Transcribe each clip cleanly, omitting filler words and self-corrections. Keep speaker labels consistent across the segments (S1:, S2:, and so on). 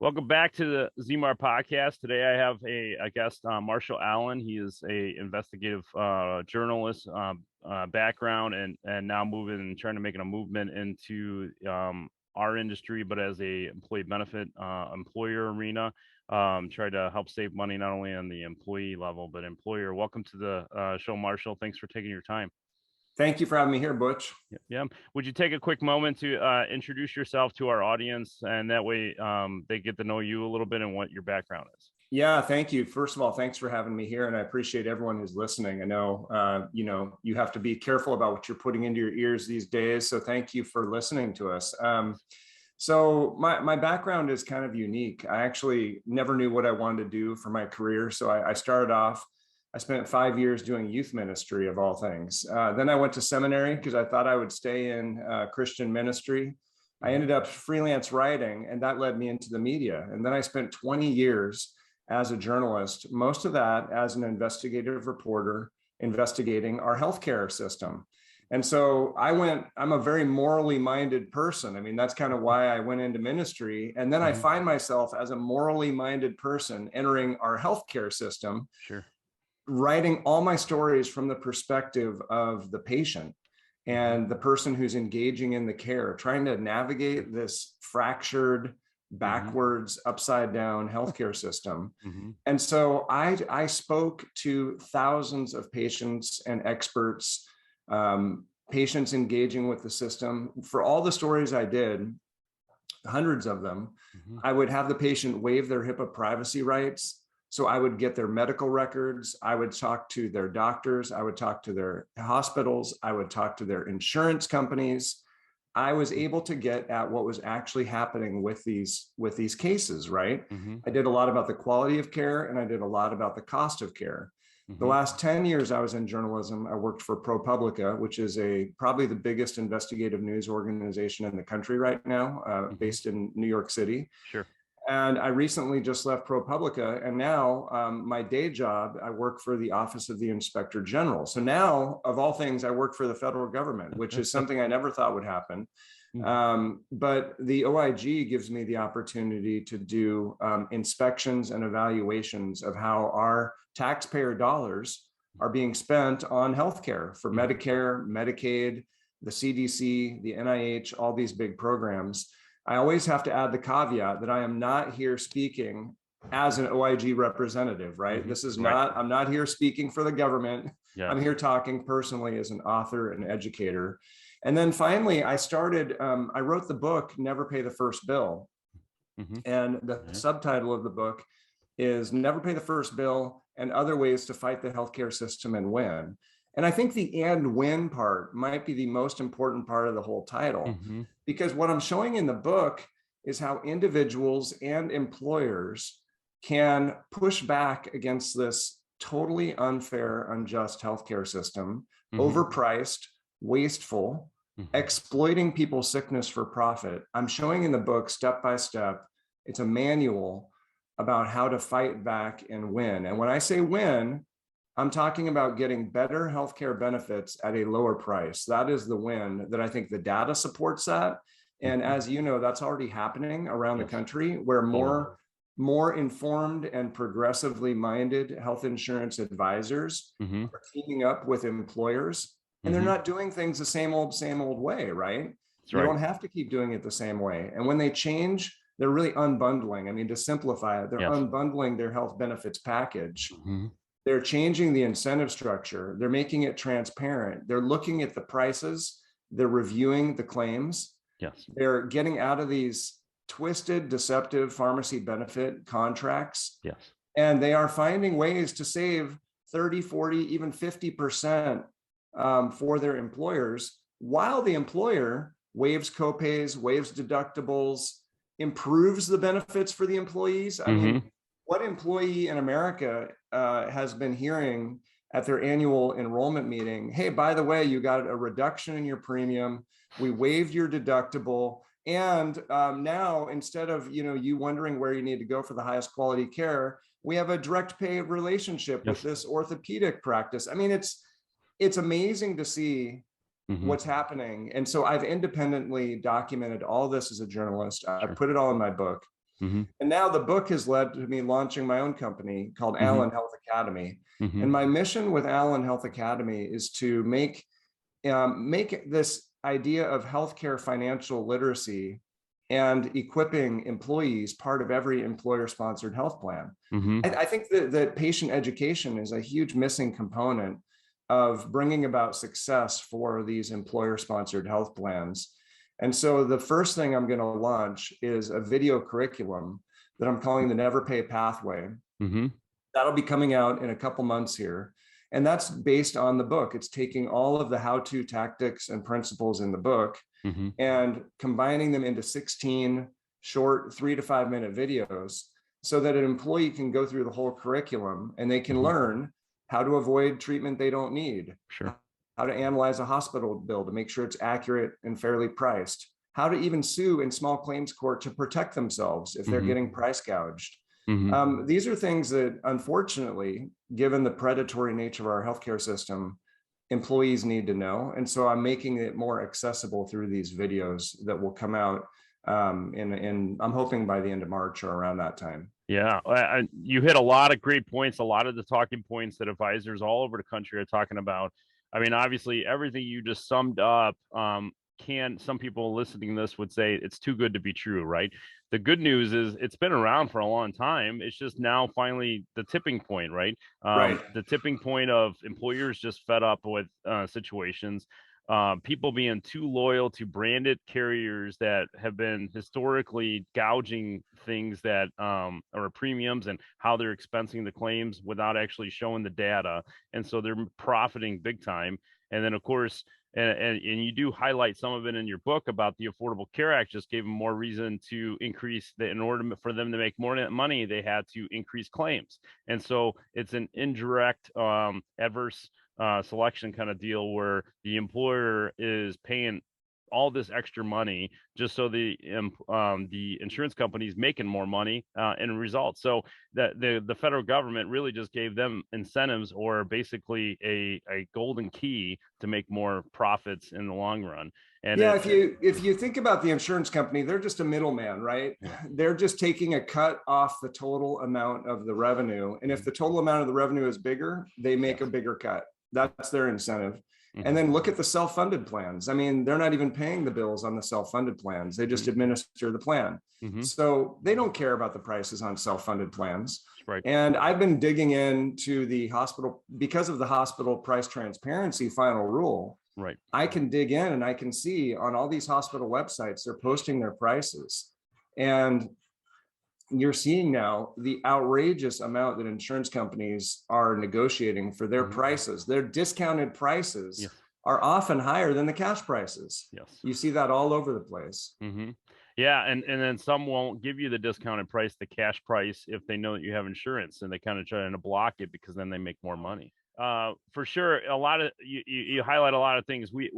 S1: Welcome back to the Zemar podcast. Today I have a guest, Marshall Allen. He is a investigative journalist background and now moving and trying to make a movement into our industry, but as a employee benefit employer arena, try to help save money not only on the employee level, but employer. Welcome to the show, Marshall. Thanks for taking your time.
S2: Thank you for having me here, Butch.
S1: Yeah. Would you take a quick moment to introduce yourself to our audience, and that way they get to know you a little bit and what your background is?
S2: Yeah, thank you. First of all, thanks for having me here, and I appreciate everyone who's listening. I know, you have to be careful about what you're putting into your ears these days, so thank you for listening to us. So my background is kind of unique. I actually never knew what I wanted to do for my career, so I started off. I spent 5 years doing youth ministry of all things. Then I went to seminary because I thought I would stay in Christian ministry. I ended up freelance writing, and that led me into the media. And then I spent 20 years as a journalist, most of that as an investigative reporter investigating our healthcare system. And so I'm a very morally minded person. I mean, that's kind of why I went into ministry. And then I find myself as a morally minded person entering our healthcare system.
S1: Sure.
S2: Writing all my stories from the perspective of the patient and the person who's engaging in the care, trying to navigate this fractured, backwards, upside down healthcare system. And so I spoke to thousands of patients and experts, patients engaging with the system. For all the stories I did, hundreds of them, I would have the patient waive their HIPAA privacy rights. So I would get their medical records, I would talk to their doctors, I would talk to their hospitals, I would talk to their insurance companies. I was able to get at what was actually happening with these cases, right? I did a lot about the quality of care, and I did a lot about the cost of care. The last 10 years I was in journalism, I worked for ProPublica, which is probably the biggest investigative news organization in the country right now, based in New York City.
S1: Sure.
S2: And I recently just left ProPublica, and now my day job, I work for the Office of the Inspector General. So now, of all things, I work for the federal government, which is something I never thought would happen. But the OIG gives me the opportunity to do inspections and evaluations of how our taxpayer dollars are being spent on healthcare for Medicare, Medicaid, the CDC, the NIH, all these big programs. I always have to add the caveat that I am not here speaking as an OIG representative, right? This is not, I'm not here speaking for the government. Yeah. I'm here talking personally as an author and educator. And then finally, I wrote the book, Never Pay the First Bill. And the subtitle of the book is Never Pay the First Bill and Other Ways to Fight the Healthcare System and Win. And I think the and win part might be the most important part of the whole title, because what I'm showing in the book is how individuals and employers can push back against this totally unfair, unjust healthcare system, overpriced, wasteful, exploiting people's sickness for profit. I'm showing in the book step by step. It's a manual about how to fight back and win. And when I say win, I'm talking about getting better healthcare benefits at a lower price. That is the win that I think the data supports that. And as you know, that's already happening around the country, where more informed and progressively minded health insurance advisors are teaming up with employers, and they're not doing things the same old way, right? They don't have to keep doing it the same way. And when they change, they're really unbundling. I mean, to simplify it, they're unbundling their health benefits package. They're changing the incentive structure. They're making it transparent. They're looking at the prices. They're reviewing the claims. They're getting out of these twisted, deceptive pharmacy benefit contracts. And they are finding ways to save 30, 40, even 50% for their employers, while the employer waives copays, waives deductibles, improves the benefits for the employees. I mean, what employee in America has been hearing at their annual enrollment meeting? Hey, by the way, you got a reduction in your premium. We waived your deductible. And now, instead of you wondering where you need to go for the highest quality care, we have a direct pay relationship with this orthopedic practice. I mean, it's amazing to see what's happening. And so I've independently documented all this as a journalist. I put it all in my book.
S1: Mm-hmm.
S2: And now the book has led to me launching my own company called
S1: Mm-hmm.
S2: Allen Health Academy.
S1: Mm-hmm.
S2: And my mission with Allen Health Academy is to make this idea of healthcare financial literacy and equipping employees part of every employer-sponsored health plan.
S1: Mm-hmm.
S2: I think that patient education is a huge missing component of bringing about success for these employer-sponsored health plans. And so the first thing I'm going to launch is a video curriculum that I'm calling the Never Pay Pathway.
S1: Mm-hmm.
S2: That'll be coming out in a couple months here. And that's based on the book. It's taking all of the how-to tactics and principles in the book
S1: Mm-hmm.
S2: and combining them into 16 short 3 to 5 minute videos so that an employee can go through the whole curriculum and they can
S1: Mm-hmm.
S2: learn how to avoid treatment they don't need,
S1: Sure.
S2: how to analyze a hospital bill to make sure it's accurate and fairly priced, how to even sue in small claims court to protect themselves if they're
S1: Mm-hmm.
S2: getting price gouged.
S1: Mm-hmm.
S2: These are things that, unfortunately, given the predatory nature of our healthcare system, employees need to know. And so I'm making it more accessible through these videos that will come out in I'm hoping by the end of March or around that time.
S1: Yeah, you hit a lot of great points, a lot of the talking points that advisors all over the country are talking about. I mean, obviously, everything you just summed up, some people listening to this would say it's too good to be true, right? The good news is it's been around for a long time. It's just now finally the tipping point, right?
S2: Right.
S1: The tipping point of employers just fed up with situations. People being too loyal to branded carriers that have been historically gouging things that are premiums and how they're expensing the claims without actually showing the data. And so they're profiting big time. And then, of course, and you do highlight some of it in your book about the Affordable Care Act just gave them more reason to increase in order for them to make more money, they had to increase claims. And so it's an indirect adverse selection kind of deal where the employer is paying all this extra money just so the insurance company's making more money in result. So that the federal government really just gave them incentives or basically a golden key to make more profits in the long run. And
S2: yeah, if you think about the insurance company, they're just a middleman, right?
S1: Yeah.
S2: They're just taking a cut off the total amount of the revenue. And if the total amount of the revenue is bigger, they make a bigger cut. That's their incentive.
S1: Mm-hmm.
S2: And then look at the self-funded plans. I mean, they're not even paying the bills on the self-funded plans. They just administer the plan.
S1: Mm-hmm.
S2: So they don't care about the prices on self-funded plans.
S1: Right.
S2: And I've been digging into the hospital because of the hospital price transparency final rule.
S1: Right.
S2: I can dig in and I can see on all these hospital websites, they're posting their prices. And you're seeing now the outrageous amount that insurance companies are negotiating for their prices. Their discounted prices are often higher than the cash prices.
S1: Yes.
S2: You see that all over the place.
S1: Mm-hmm. Yeah, and then some won't give you the discounted price, the cash price, if they know that you have insurance, and they kind of try to block it because then they make more money. For sure, a lot of you highlight a lot of things. We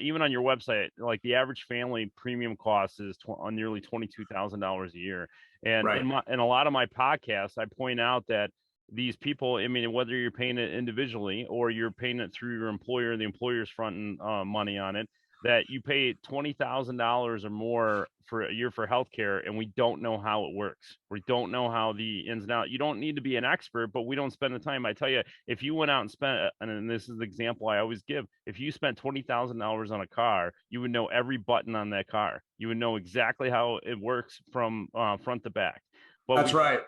S1: even on your website, like the average family premium cost is nearly $22,000 a year, and
S2: Right.
S1: in a lot of my podcasts, I point out that these people, I mean, whether you're paying it individually or you're paying it through your employer, the employer's fronting money on it, that you pay $20,000 or more for a year for healthcare, and we don't know how it works. We don't know how the ins and outs. You don't need to be an expert, but we don't spend the time. I tell you, if you went out and spent, and this is the example I always give, if you spent $20,000 on a car, you would know every button on that car. You would know exactly how it works from front to back. But
S2: that's right.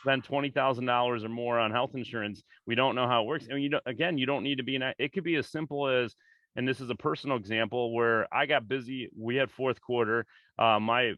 S1: Spend $20,000 or more on health insurance. We don't know how it works. And you don't need to be it could be as simple as, and this is a personal example where I got busy. We had fourth quarter. My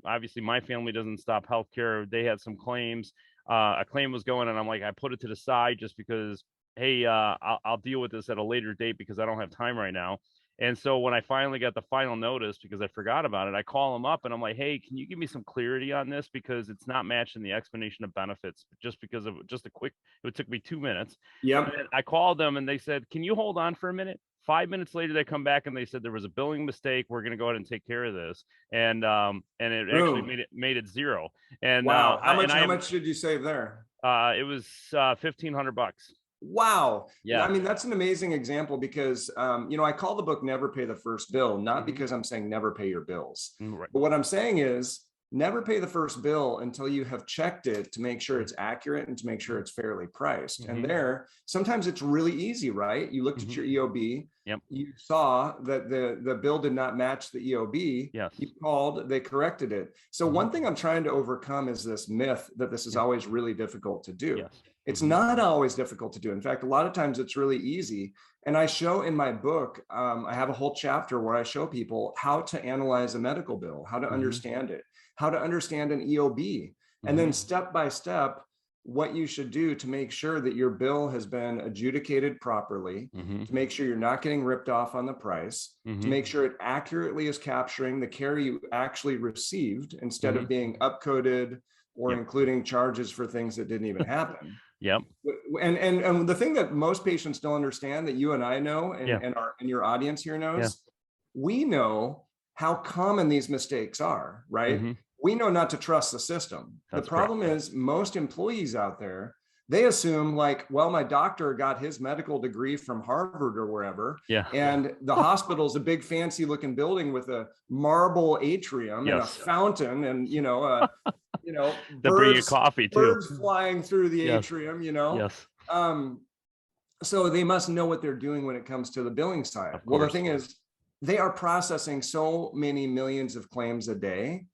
S1: family doesn't stop healthcare. They had some claims. A claim was going, and I'm like, I put it to the side just because, hey, I'll deal with this at a later date because I don't have time right now. And so when I finally got the final notice, because I forgot about it, I call them up and I'm like, hey, can you give me some clarity on this? Because it's not matching the explanation of benefits just because of just it took me 2 minutes.
S2: Yep.
S1: And I called them and they said, can you hold on for a minute? 5 minutes later, they come back and they said there was a billing mistake. We're going to go ahead and take care of this. And it actually made it zero. And
S2: wow. How much did you save there?
S1: It was $1,500.
S2: Wow.
S1: Yeah.
S2: I mean, that's an amazing example because, I call the book Never Pay the First Bill, not because I'm saying never pay your bills.
S1: Right.
S2: But what I'm saying is never pay the first bill until you have checked it to make sure it's accurate and to make sure it's fairly priced.
S1: Mm-hmm.
S2: And there, sometimes it's really easy, right? You looked at your EOB,
S1: Yep.
S2: you saw that the bill did not match the EOB.
S1: Yes.
S2: You called, they corrected it. So one thing I'm trying to overcome is this myth that this is always really difficult to do.
S1: Yes.
S2: It's not always difficult to do. In fact, a lot of times it's really easy. And I show in my book, I have a whole chapter where I show people how to analyze a medical bill, how to understand it, how to understand an EOB, and then step by step, what you should do to make sure that your bill has been adjudicated properly, to make sure you're not getting ripped off on the price, to make sure it accurately is capturing the care you actually received instead of being upcoded or including charges for things that didn't even happen.
S1: Yep.
S2: And the thing that most patients don't understand that you and I know and your audience here knows, we know how common these mistakes are, right? We know not to trust the system. The problem is most employees out there, they assume like, well, my doctor got his medical degree from Harvard or wherever. And the hospital's a big fancy looking building with a marble atrium and a fountain and,
S1: they bring you coffee too.
S2: Birds flying through the atrium, so they must know what they're doing when it comes to the billing side. Well, the thing is, they are processing so many millions of claims a day.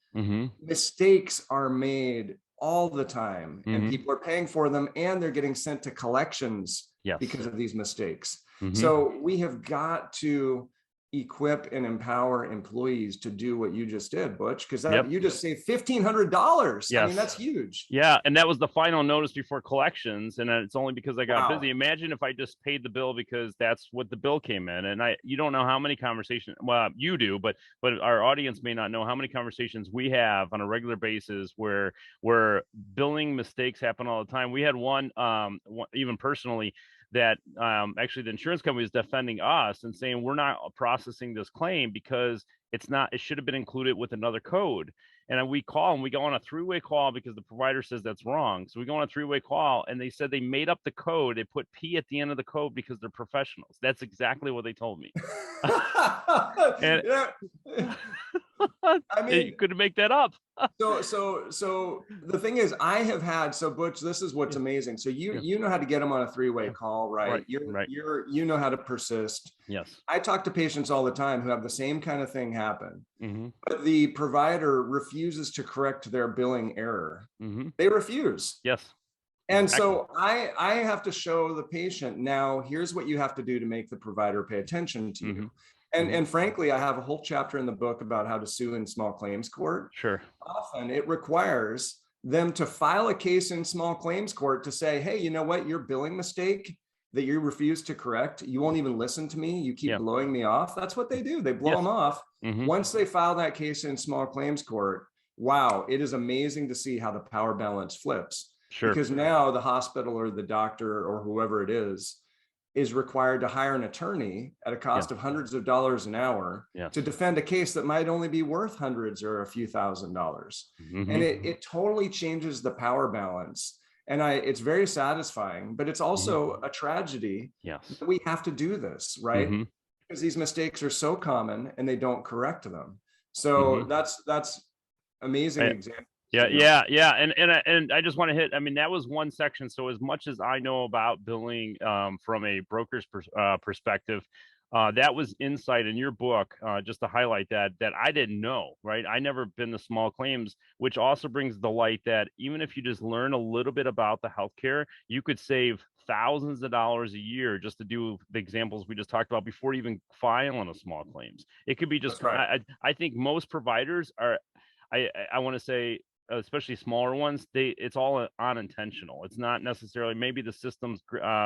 S2: Mistakes are made all the time, and people are paying for them, and they're getting sent to collections because of these mistakes. So we have got to equip and empower employees to do what you just did, Butch, because you just saved $1,500. I mean, that's huge.
S1: Yeah, and that was the final notice before collections, and it's only because I got busy. Imagine if I just paid the bill because that's what the bill came in, and you don't know how many conversations. Well, you do, but our audience may not know how many conversations we have on a regular basis where billing mistakes happen all the time. We had one even personally, that actually the insurance company is defending us and saying we're not processing this claim because it should have been included with another code. And we call and we go on a three-way call because the provider says that's wrong. So we go on a three-way call and they said they made up the code. They put P at the end of the code because they're professionals. That's exactly what they told me. And I mean, you couldn't make that up.
S2: So the thing is, I have had, Butch, this is what's amazing. So you know how to get them on a three-way call, right? You know how to persist.
S1: Yes.
S2: I talk to patients all the time who have the same kind of thing happen, but the provider refuses to correct their billing error. They refuse.
S1: Yes.
S2: And so I have to show the patient, now here's what you have to do to make the provider pay attention to you. And frankly, I have a whole chapter in the book about how to sue in small claims court.
S1: Sure.
S2: Often it requires them to file a case in small claims court to say, hey, you know what, your billing mistake that you refuse to correct, you won't even listen to me, you keep blowing me off. That's what they do. They blow them off. Once they file that case in small claims court, wow, it is amazing to see how the power balance flips.
S1: Sure.
S2: Because now the hospital or the doctor or whoever it is required to hire an attorney at a cost of hundreds of dollars an hour to defend a case that might only be worth hundreds or a few $1,000s. And it totally changes the power balance. And it's very satisfying, but it's also a tragedy that we have to do this, right? Because these mistakes are so common and they don't correct them. So that's amazing example.
S1: Yeah. And I just want to hit, I mean, that was one section. So as much as I know about billing from a broker's perspective, that was insight in your book, just to highlight that I didn't know, right? I never been to small claims, which also brings the light that even if you just learn a little bit about the healthcare, you could save thousands of dollars a year just to do the examples we just talked about before even filing a small claims. It could be just, I think most providers are, I want to say, especially smaller ones, it's all unintentional. It's not necessarily, maybe the system's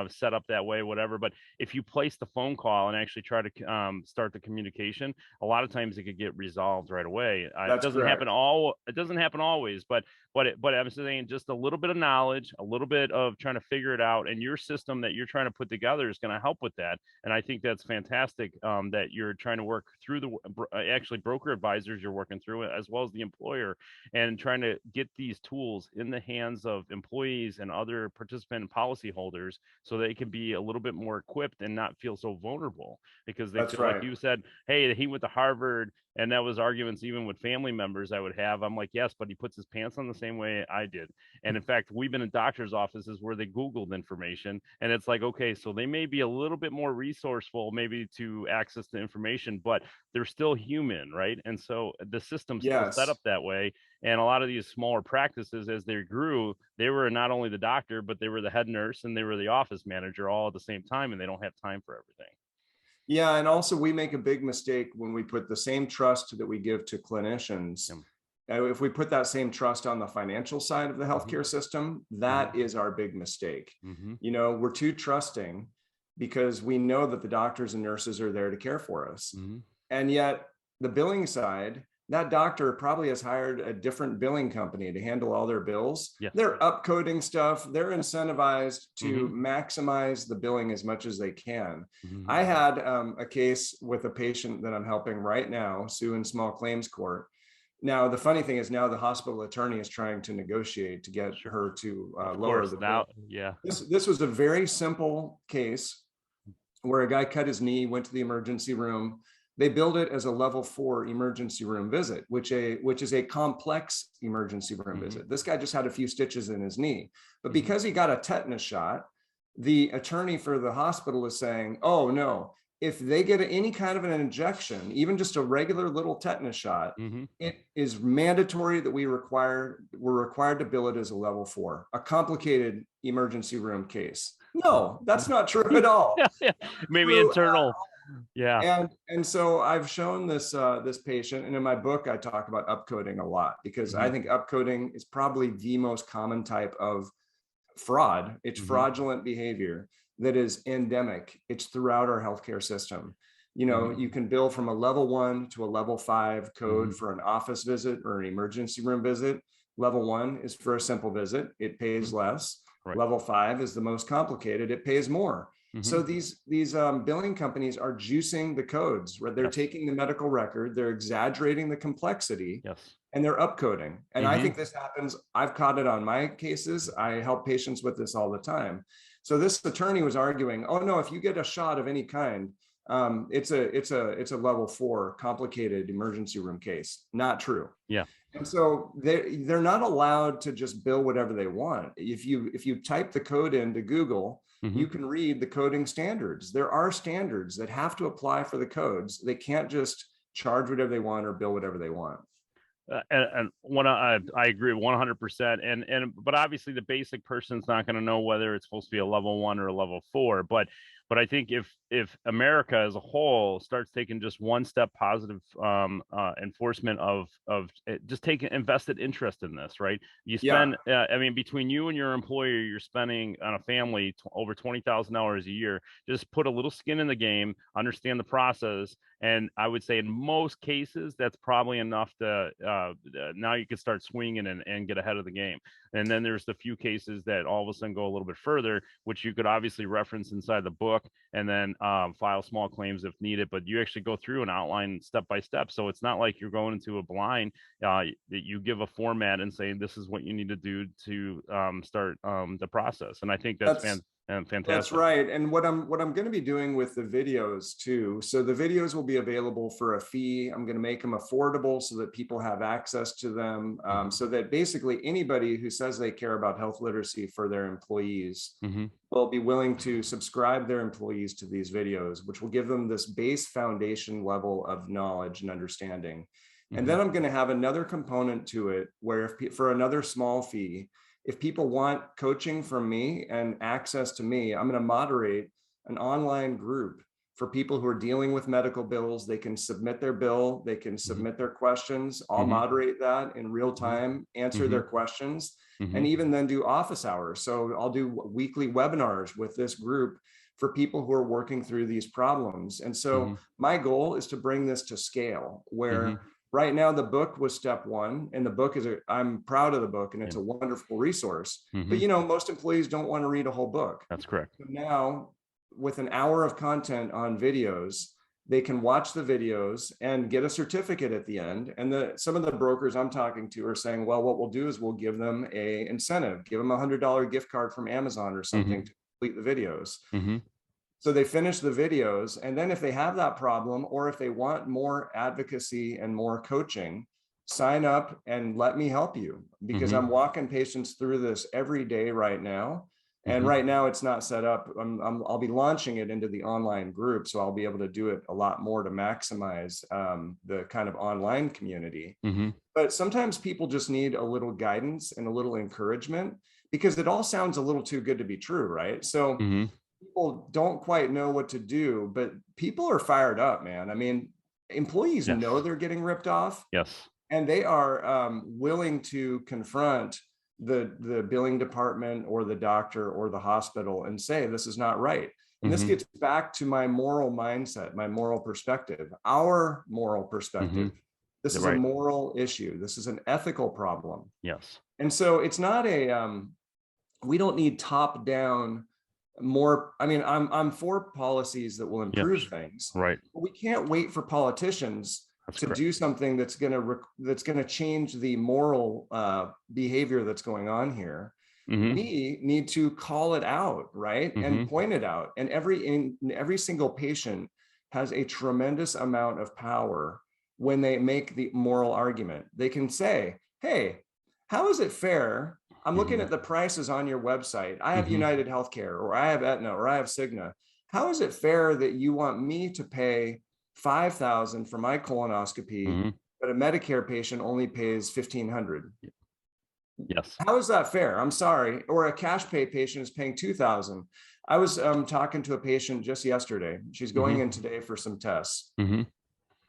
S1: set up that way, whatever. But if you place the phone call and actually try to start the communication, a lot of times it could get resolved right away. It doesn't happen always, but I'm saying just a little bit of knowledge, a little bit of trying to figure it out, and your system that you're trying to put together is going to help with that. And I think that's fantastic that you're trying to work through actually broker advisors you're working through, as well as the employer, and trying to get these tools in the hands of employees and other participant and policyholders so they can be a little bit more equipped and not feel so vulnerable, because they feel like you said, hey, he went to Harvard, And that was arguments even with family members I would have. I'm like, yes, but he puts his pants on the same way I did. And in fact, we've been in doctors' offices where they Googled information, and it's like, okay, so they may be a little bit more resourceful, maybe to access the information, but they're still human, right? And so the system's still set
S2: Yes.
S1: up that way. And a lot of these smaller practices, as they grew, they were not only the doctor, but they were the head nurse and they were the office manager all at the same time, and they don't have time for everything.
S2: Yeah, and also we make a big mistake when we put the same trust that we give to clinicians. If we put that same trust on the financial side of the healthcare system, that is our big mistake. You know, we're too trusting because we know that the doctors and nurses are there to care for us. And yet the billing side, that doctor probably has hired a different billing company to handle all their bills. They're upcoding stuff. They're incentivized to maximize the billing as much as they can. I had a case with a patient that I'm helping right now, sue in small claims court. Now, the funny thing is now the hospital attorney is trying to negotiate to get her to lower the bill. This was a very simple case where a guy cut his knee, went to the emergency room. They billed it as a level 4 emergency room visit, which is a complex emergency room visit. This guy just had a few stitches in his knee, but because he got a tetanus shot, the attorney for the hospital is saying, oh no, if they get any kind of an injection, even just a regular little tetanus shot, it is mandatory that we're required to bill it as a level 4, a complicated emergency room case. No, that's not true at all.
S1: Maybe internal.
S2: And so I've shown this this patient, and in my book I talk about upcoding a lot because I think upcoding is probably the most common type of fraud. It's fraudulent behavior that is endemic. It's throughout our healthcare system. You know, you can bill from a level 1 to a level 5 code for an office visit or an emergency room visit. Level 1 is for a simple visit. It pays less. Level 5 is the most complicated. It pays more. So these billing companies are juicing the codes, right? They're taking the medical record, they're exaggerating the complexity, and they're upcoding. And I think this happens. I've caught it on my cases. I help patients with this all the time. So this attorney was arguing, oh no, if you get a shot of any kind, it's a level 4 complicated emergency room case. Not true. And so they're not allowed to just bill whatever they want. If you type the code into Google, you can read the coding standards. There are standards that have to apply for the codes. They can't just charge whatever they want or bill whatever they want.
S1: And I agree 100%. But obviously the basic person's not going to know whether it's supposed to be a level 1 or a level 4. But I think if America as a whole starts taking just one step positive enforcement of just taking invested interest in this, right? You spend, I mean, between you and your employer, you're spending on a family over $20,000 a year. Just put a little skin in the game, understand the process. And I would say in most cases, that's probably enough to now you can start swinging and get ahead of the game. And then there's the few cases that all of a sudden go a little bit further, which you could obviously reference inside the book and then file small claims if needed. But you actually go through and outline step by step. So it's not like you're going into a blind, that you give a format and say, this is what you need to do to start the process. And I think that's fantastic.
S2: That's right. And what I'm going to be doing with the videos too. So the videos will be available for a fee. I'm going to make them affordable so that people have access to them. So that basically anybody who says they care about health literacy for their employees will be willing to subscribe their employees to these videos, which will give them this base foundation level of knowledge and understanding. And then I'm going to have another component to it where for another small fee, if people want coaching from me and access to me, I'm going to moderate an online group for people who are dealing with medical bills. They can submit their bill, they can submit their questions. I'll moderate that in real time, answer their questions, and even then do office hours. So I'll do weekly webinars with this group for people who are working through these problems. And so my goal is to bring this to scale where right now, the book was step 1, and the book I'm proud of the book, and it's a wonderful resource. But you know, most employees don't want to read a whole book.
S1: That's correct.
S2: So now, with an hour of content on videos, they can watch the videos and get a certificate at the end. And some of the brokers I'm talking to are saying, well, what we'll do is we'll give them an incentive, give them $100 gift card from Amazon or something to complete the videos. So they finish the videos. And then if they have that problem, or if they want more advocacy and more coaching, sign up and let me help you, because I'm walking patients through this every day right now. And right now it's not set up. I'll be launching it into the online group. So I'll be able to do it a lot more to maximize the kind of online community. But sometimes people just need a little guidance and a little encouragement, because it all sounds a little too good to be true, right? So people don't quite know what to do, but people are fired up, man. I mean, employees know they're getting ripped off. And they are willing to confront the billing department or the doctor or the hospital and say, this is not right. And this gets back to my moral mindset, my moral perspective, our moral perspective. This is a moral issue. This is an ethical problem. And so it's not we don't need top down more. I mean, I'm for policies that will improve things. But we can't wait for politicians to do something that's going to change the moral behavior that's going on here. We need to call it out, right? And point it out. And every single patient has a tremendous amount of power when they make the moral argument. They can say, hey, how is it fair? I'm looking at the prices on your website. I have United Healthcare, or I have Aetna, or I have Cigna. How is it fair that you want me to pay $5,000 for my colonoscopy, but a Medicare patient only pays $1,500? How is that fair? I'm sorry. Or a cash pay patient is paying $2,000. I was talking to a patient just yesterday. She's going in today for some tests.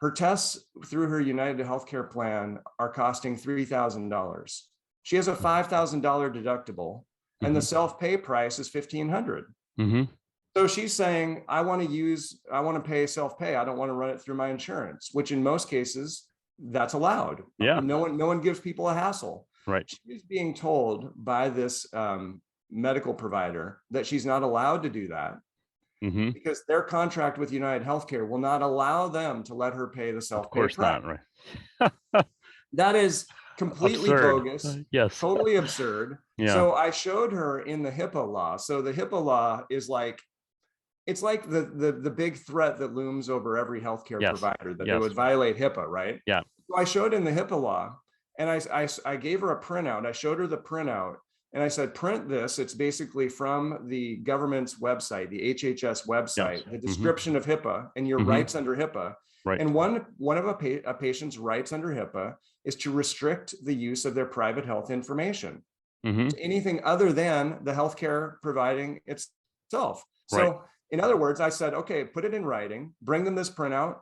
S2: Her tests through her United Healthcare plan are costing $3,000. She has a $5,000 deductible, and the self-pay price is $1,500. So she's saying, I want to pay self-pay. I don't want to run it through my insurance, which in most cases, that's allowed. No one gives people a hassle. She's being told by this medical provider that she's not allowed to do that, because their contract with United Healthcare will not allow them to let her pay the self-pay.
S1: Of course not, right?
S2: That is completely bogus. Totally absurd. So I showed her in the HIPAA law. So the HIPAA law is like, it's like the big threat that looms over every healthcare provider, that they would violate HIPAA, right? So I showed in the HIPAA law, and I gave her a printout. I showed her the printout, and I said, print this. It's basically from the government's website, the HHS website, the description of HIPAA and your rights under HIPAA. And one of a patient's rights under HIPAA is to restrict the use of their private health information to anything other than the healthcare providing itself. So in other words, I said, okay, put it in writing, bring them this printout,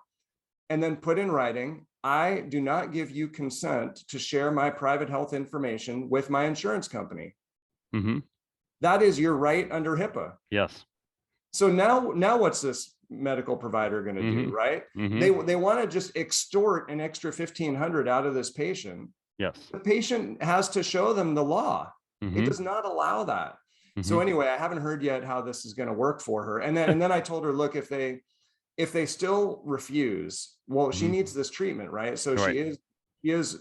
S2: and then put in writing, I do not give you consent to share my private health information with my insurance company. That is your right under HIPAA. So now what's this medical provider going to do, right? They want to just extort an extra $1,500 out of this patient. The patient has to show them the law. It does not allow that. So anyway, I haven't heard yet how this is going to work for her. And then I told her, look, if they still refuse, well, she needs this treatment, right? So she is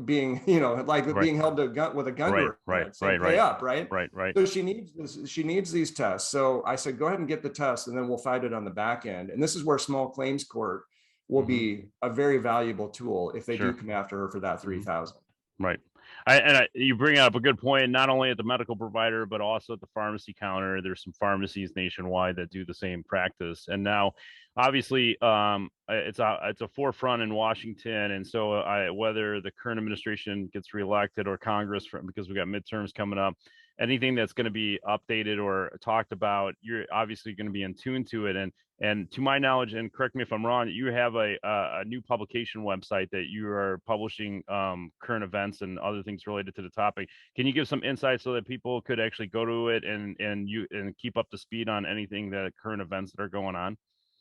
S2: being, being held to a gun with a gun to her head, saying, pay up, right? So she needs this. She needs these tests. So I said, go ahead and get the test, and then we'll fight it on the back end. And this is where small claims court will be a very valuable tool if they do come after her for that $3,000.
S1: You bring up a good point, not only at the medical provider, but also at the pharmacy counter. There's some pharmacies nationwide that do the same practice. And now, obviously, it's a forefront in Washington. And so whether the current administration gets reelected or Congress, because we got midterms coming up, anything that's going to be updated or talked about, you're obviously going to be in tune to it. And to my knowledge, and correct me if I'm wrong, you have a new publication website that you are publishing current events and other things related to the topic. Can you give some insight so that people could actually go to it and keep up to speed on anything, that current events that are going on?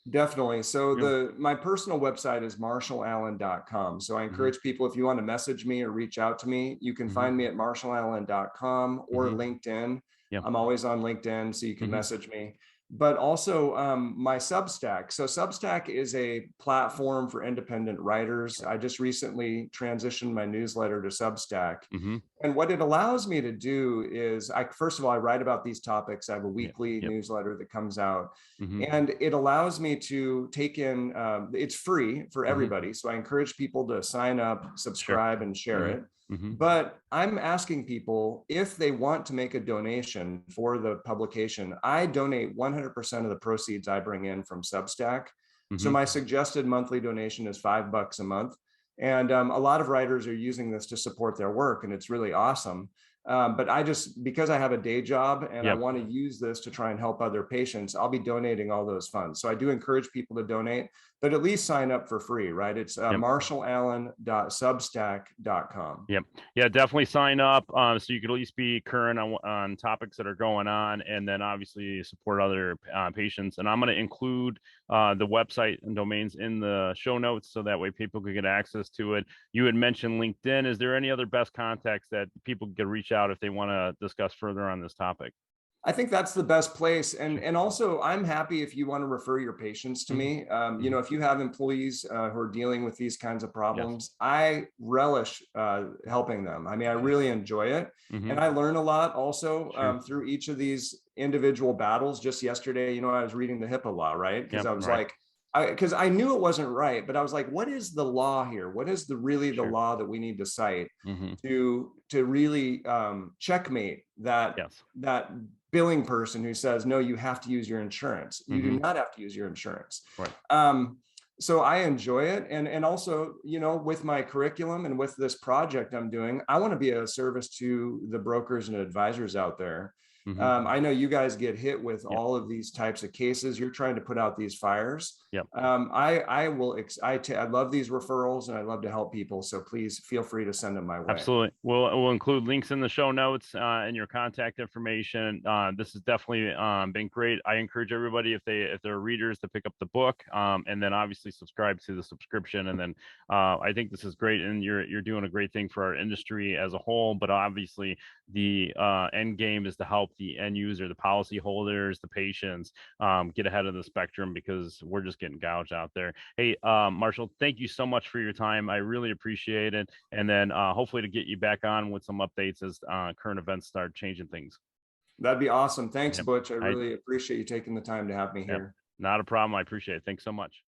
S2: Definitely. So my personal website is marshallallen.com. So I encourage people, if you want to message me or reach out to me, you can find me at marshallallen.com or LinkedIn. I'm always on LinkedIn, so you can message me. but also my Substack. So Substack is a platform for independent writers. I just recently transitioned my newsletter to Substack.
S1: Mm-hmm.
S2: And what it allows me to do is, first of all, I write about these topics. I have a
S1: Yeah.
S2: weekly
S1: Yep.
S2: newsletter that comes out,
S1: Mm-hmm.
S2: and it allows me to take in, it's free for
S1: Mm-hmm.
S2: everybody. So I encourage people to sign up,
S1: Sure.
S2: subscribe, and share it.
S1: Mm-hmm. Mm-hmm.
S2: But I'm asking people if they want to make a donation for the publication. I donate 100% of the proceeds I bring in from Substack. So
S1: Mm-hmm.
S2: my suggested monthly donation is $5 a month. And a lot of writers are using this to support their work, and it's really awesome. But I just, because I have a day job and I
S1: Yep.
S2: want to use this to try and help other patients, I'll be donating all those funds. So I do encourage people to donate, but at least sign up for free, right? It's
S1: Yep.
S2: marshallallen.substack.com.
S1: Yep. Yeah, definitely sign up so you could at least be current on topics that are going on, and then obviously support other patients. And I'm going to include the website and domains in the show notes so that way people could get access to it. You had mentioned LinkedIn. Is there any other best contacts that people could reach out if they want to discuss further on this topic?
S2: I think that's the best place. And
S1: Sure.
S2: and also, I'm happy if you want to refer your patients to
S1: Mm-hmm.
S2: me.
S1: Mm-hmm.
S2: If you have employees who are dealing with these kinds of
S1: Yes.
S2: problems, I relish helping them. I mean, I really enjoy it.
S1: Mm-hmm.
S2: And I learn a lot also
S1: Sure.
S2: through each of these individual battles. Just yesterday, I was reading the HIPAA law, right? Because
S1: Yep.
S2: I was
S1: Right.
S2: like, because I knew it wasn't right, but I was like, what is the law here? What is really the
S1: Sure.
S2: law that we need to cite
S1: Mm-hmm.
S2: to really checkmate
S1: Yes.
S2: that billing person who says, no, you have to use your insurance. You do
S1: Mm-hmm.
S2: not have to use your insurance.
S1: Right.
S2: So I enjoy it. And also, with my curriculum and with this project I'm doing, I want to be a service to the brokers and advisors out there.
S1: Mm-hmm.
S2: I know you guys get hit with
S1: Yep.
S2: all of these types of cases. You're trying to put out these fires.
S1: Yep.
S2: I love these referrals and I love to help people. So please feel free to send them my way.
S1: Absolutely. We'll include links in the show notes and your contact information. This has definitely been great. I encourage everybody if they're readers to pick up the book and then obviously subscribe to the subscription. And then I think this is great, and you're doing a great thing for our industry as a whole. But obviously the end game is to help the end user, the policy holders, the patients get ahead of the spectrum, because we're just getting gouged out there. Hey, Marshall, thank you so much for your time. I really appreciate it. And then hopefully to get you back on with some updates as current events start changing things.
S2: That'd be awesome. Thanks,
S1: Yep.
S2: Butch. I really appreciate you taking the time to have me
S1: Yep.
S2: here.
S1: Not a problem. I appreciate it. Thanks so much.